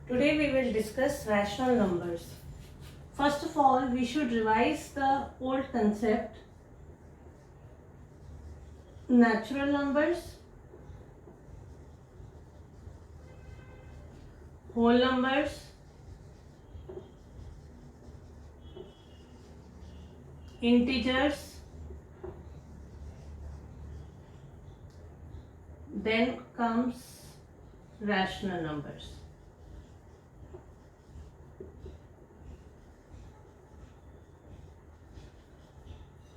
Today we will discuss rational numbers. First of all, we should revise the old concept, natural numbers, whole numbers, integers, then comes rational numbers.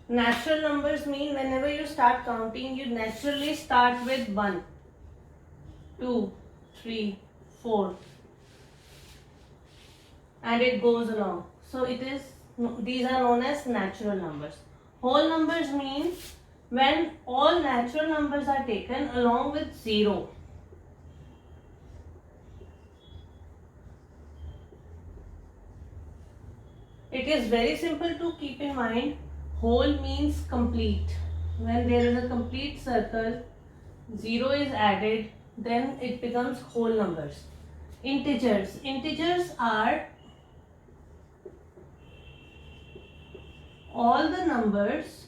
Natural numbers mean whenever you start counting, you naturally start with 1, 2, 3, 4 and it goes along. So these are known as natural numbers. Whole numbers mean when all natural numbers are taken along with 0. It is very simple to keep in mind. Whole means complete. When there is a complete circle, 0 is added, then it becomes whole numbers. Integers. Integers are all the numbers,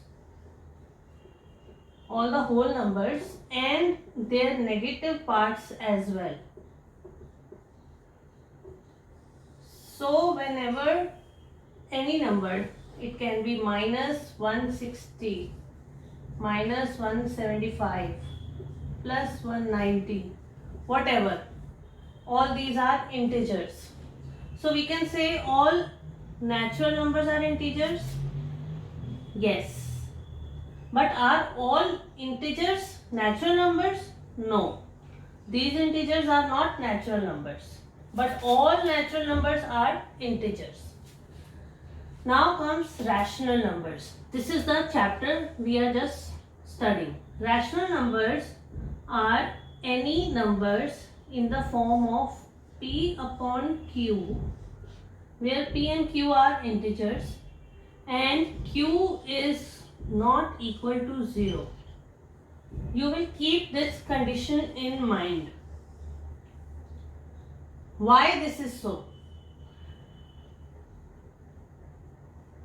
all the whole numbers and their negative parts as well. So whenever any number, it can be minus 160, minus 175, plus 190, whatever. All these are integers. So we can say all natural numbers are integers. Yes. But are all integers natural numbers? No. These integers are not natural numbers. But all natural numbers are integers. Now comes rational numbers. This is the chapter we are just studying. Rational numbers are any numbers in the form of P upon Q, where P and Q are integers and Q is not equal to 0. You will keep this condition in mind. Why this is so?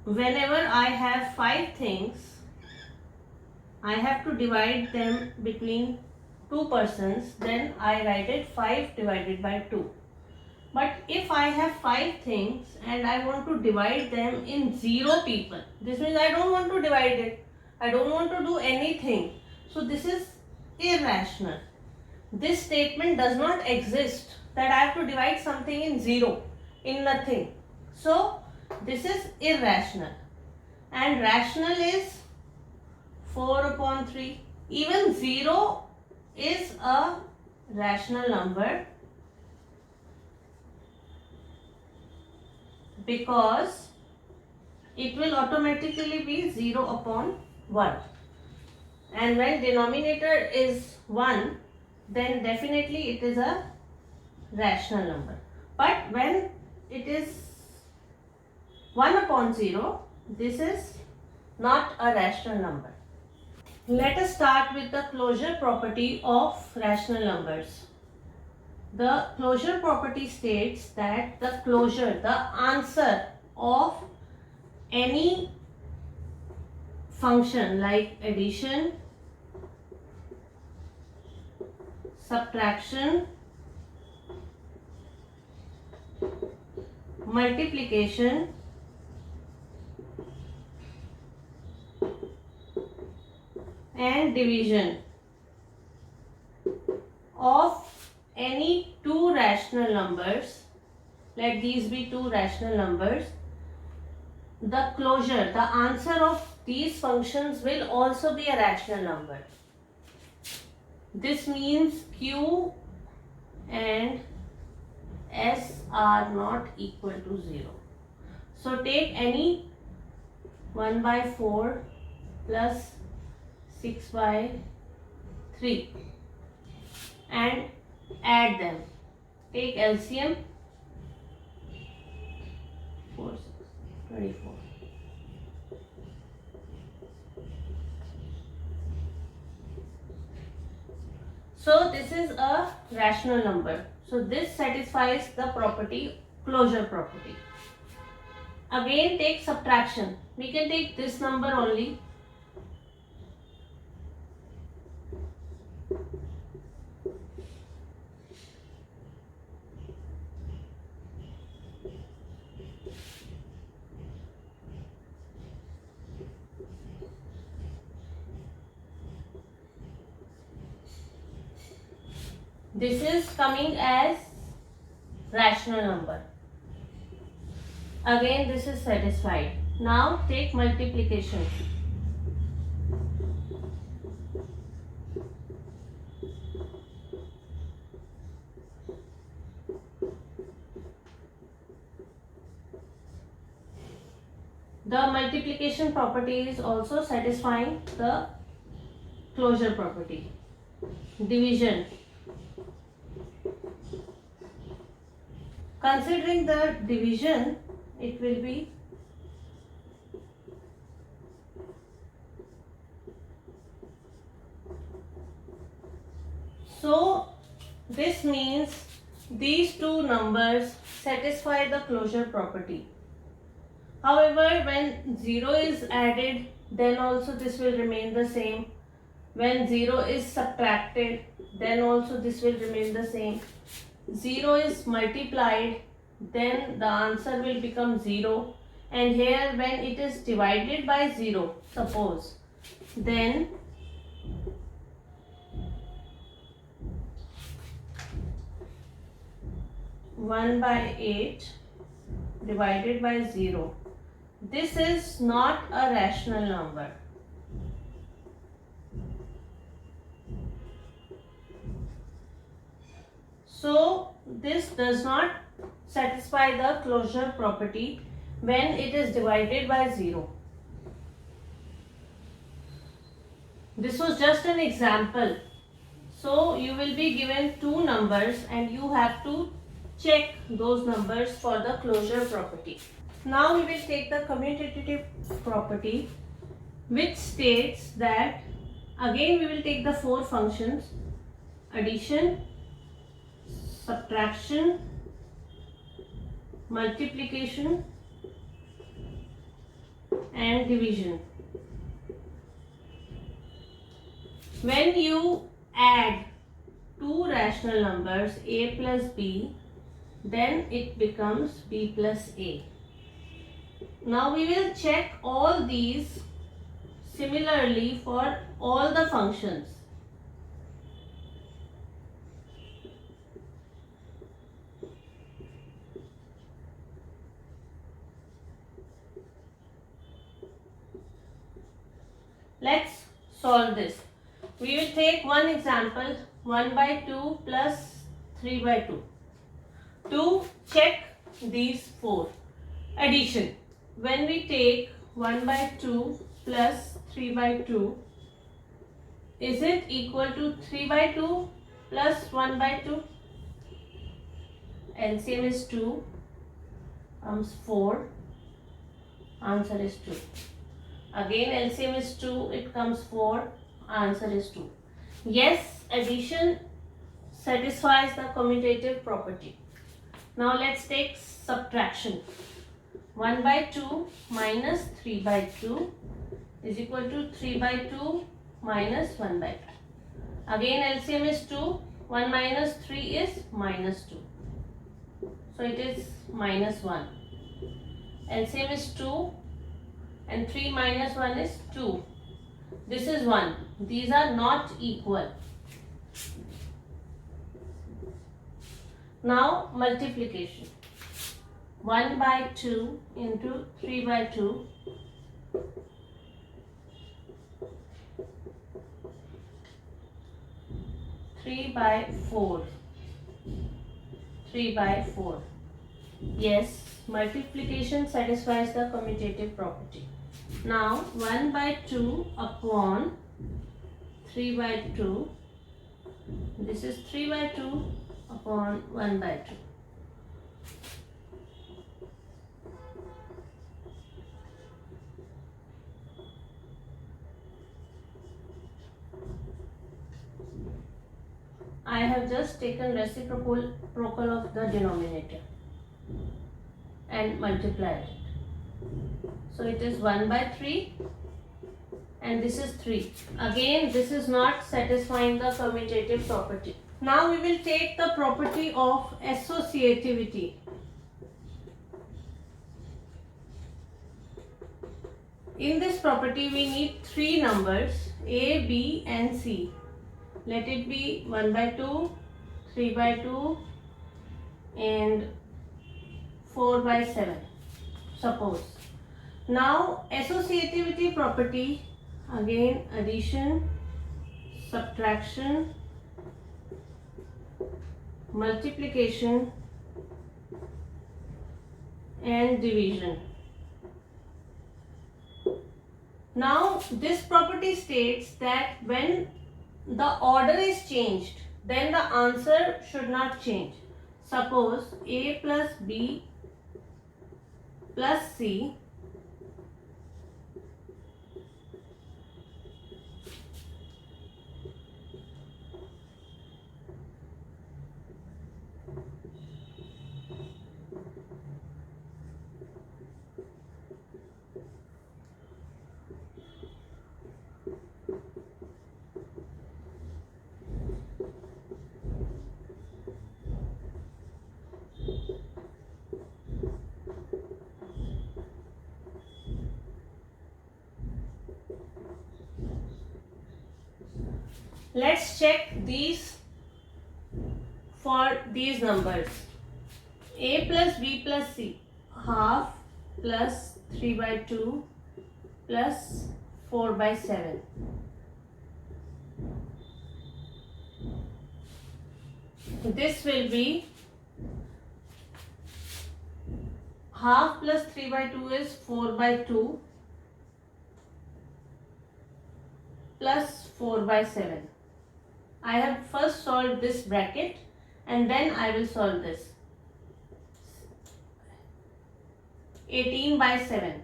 Whenever I have 5 things, I have to divide them between 2 persons, then I write it 5 divided by 2. But if I have 5 things and I want to divide them in 0 people, this means I don't want to divide it. I don't want to do anything. So this is irrational. This statement does not exist that I have to divide something in 0, in nothing. So this is irrational. And rational is 4 upon 3. Even 0 is a rational number because it will automatically be 0 upon 1. And when denominator is 1, then definitely it is a rational number. But when it is 1 upon 0, this is not a rational number. Let us start with the closure property of rational numbers. The closure property states that the closure, the answer of any function like addition, subtraction, multiplication, and division of any 2 rational numbers, let these be 2 rational numbers, the closure, the answer of these functions will also be a rational number. This means Q and S are not equal to 0. So take any 1 by 4 plus 6 by 3 and add them. Take LCM, 4, 6, 24. So this is a rational number. So this satisfies the property, closure property. Again take subtraction. We can take this number only. This is coming as rational number. Again this is satisfied. Now take multiplication. The multiplication property is also satisfying the closure property. Division. Considering the division, it will be so this means these two numbers satisfy the closure property. However, when 0 is added, then also this will remain the same. When 0 is subtracted, then also this will remain the same. 0 is multiplied, then the answer will become 0. And here when it is divided by 0, suppose, then one by 8 divided by 0. This is not a rational number. So this does not satisfy the closure property when it is divided by 0. This was just an example. So you will be given two numbers and you have to check those numbers for the closure property. Now we will take the commutative property, which states that again we will take the four functions: addition, subtraction, multiplication and division. When you add two rational numbers a plus b, then it becomes b plus a. Now we will check all these similarly for all the functions. Let's solve this. We will take one example, 1 by 2 plus 3 by 2. To check these four. Addition. When we take 1 by 2 plus 3 by 2, is it equal to 3 by 2 plus 1 by 2? LCM is 2, comes 4, answer is 2. Again LCM is 2, it comes 4, answer is 2. Yes, addition satisfies the commutative property. Now let's take subtraction. 1 by 2 minus 3 by 2 is equal to 3 by 2 minus 1 by 2. Again LCM is 2, 1 minus 3 is minus 2. So it is minus 1. LCM is 2 and 3 minus 1 is 2. This is 1. These are not equal. Now multiplication. 1 by 2 into 3 by 2 . 3 by 4. 3 by 4. Yes, multiplication satisfies the commutative property. Now 1 by 2 upon 3 by 2. This is 3 by 2 upon 1 by 2. I have just taken reciprocal of the denominator and multiplied it. So it is 1 by 3 and this is 3. Again, this is not satisfying the commutative property. Now we will take the property of associativity. In this property we need 3 numbers A, B and C. Let it be 1 by 2, 3 by 2 and 4 by 7, suppose. Now associativity property, again addition, subtraction, multiplication and division. Now this property states that when the order is changed, then the answer should not change. Suppose A plus B plus C let's check these for these numbers. A plus B plus C, half plus 3 by 2 plus 4 by 7. This will be half plus 3 by 2 is 4 by 2 plus 4 by 7. I have first solved this bracket and then I will solve this. 18 by 7.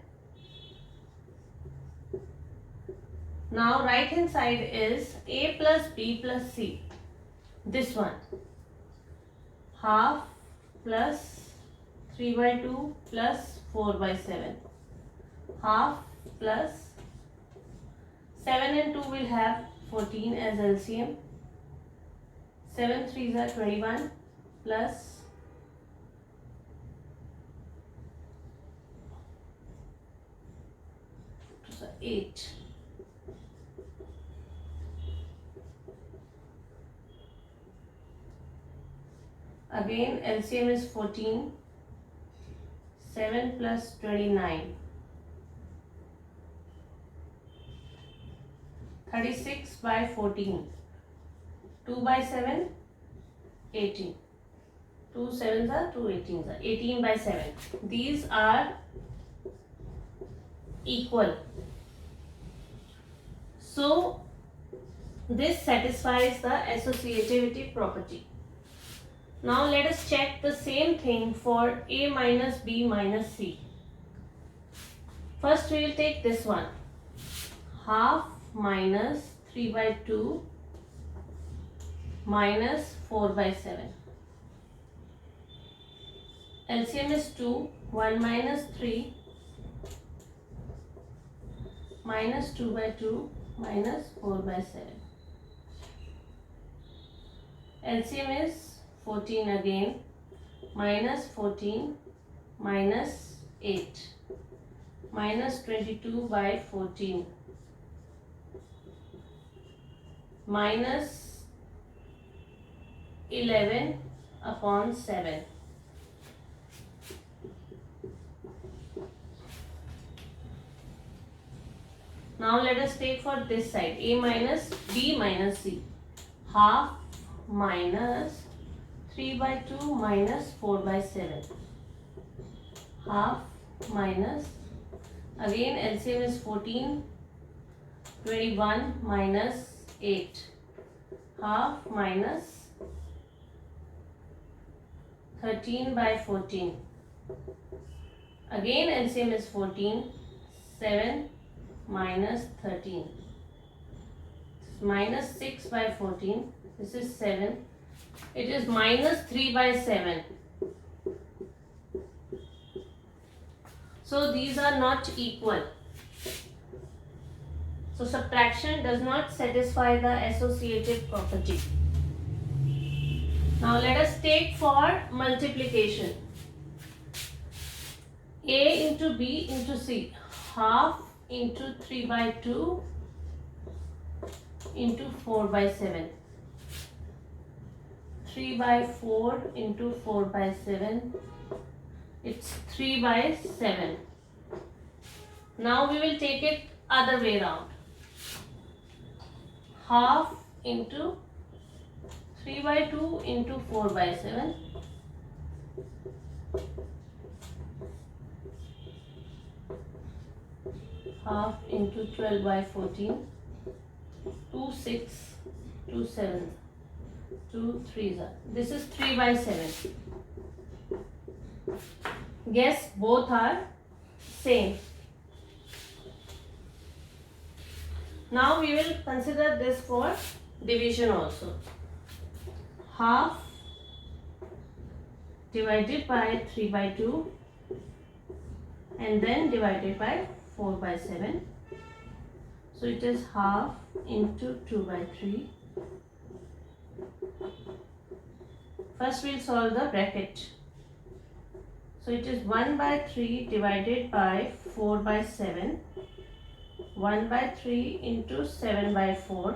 Now right hand side is A plus B plus C. This one. Half plus 3 by 2 plus 4 by 7. Half plus 7 and 2 will have 14 as LCM. 7 3s are 21 plus 8. Again LCM is 14. 7 plus 29. 36 by 14. 2 by 7, 18. 2 7s are 2 18s are 18 by 7. These are equal. So this satisfies the associativity property. Now let us check the same thing for A minus B minus C. First we will take this one. Half minus 3 by 2 minus 4 by 7. LCM is 2. 1 minus 3 minus 2 by 2 minus 4 by 7. LCM is 14 again. Minus 14 minus 8 minus 22 by 14 minus 11 upon 7. Now let us take for this side A minus B minus C. Half minus 3 by 2 minus 4 by 7. Half minus, again LCM is 14. 21 minus 8. Half minus 13 by 14. Again LCM is 14. 7 minus 13. Minus 6 by 14. This is 7. It is minus 3 by 7. So these are not equal. So subtraction does not satisfy the associative property. Now let us take for multiplication. A into B into C. Half into 3 by 2 into 4 by 7. 3 by 4 into 4 by 7. It's 3 by 7. Now we will take it other way around. Half into 3 by 2 into 4 by 7. Half into 12 by 14. 2 6, 2 7, 2 3. This is 3 by 7. Guess both are same. Now we will consider this for division also. Half divided by 3 by 2 and then divided by 4 by 7. So it is half into 2 by 3. First we'll solve the bracket. So it is 1 by 3 divided by 4 by 7. 1 by 3 into 7 by 4.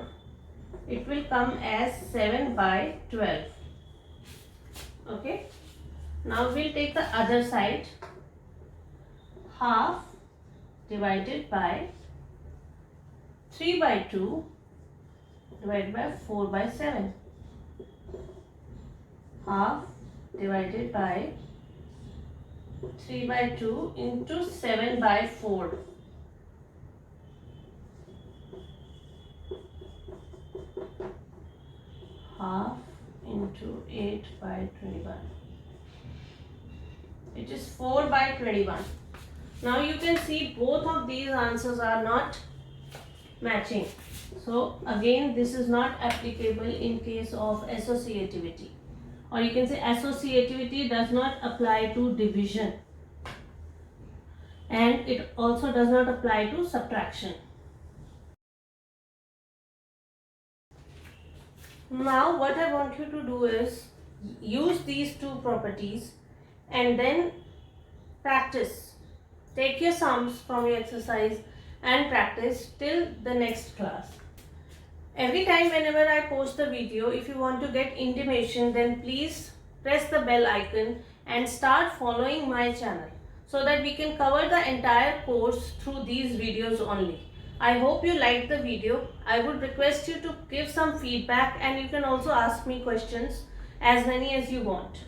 It will come as 7 by 12. Okay. Now we'll take the other side. Half divided by 3 by 2 divided by 4 by 7. Half divided by 3 by 2 into 7 by 4. Half into 8 by 21. It is 4 by 21. Now you can see both of these answers are not matching. So again, this is not applicable in case of associativity, or you can say associativity does not apply to division, and it also does not apply to subtraction. Now what I want you to do is use these two properties and then practice. Take your sums from your exercise and practice till the next class. Every time whenever I post the video, if you want to get intimation, then please press the bell icon and start following my channel so that we can cover the entire course through these videos only. I hope you liked the video. I would request you to give some feedback, and you can also ask me questions, as many as you want.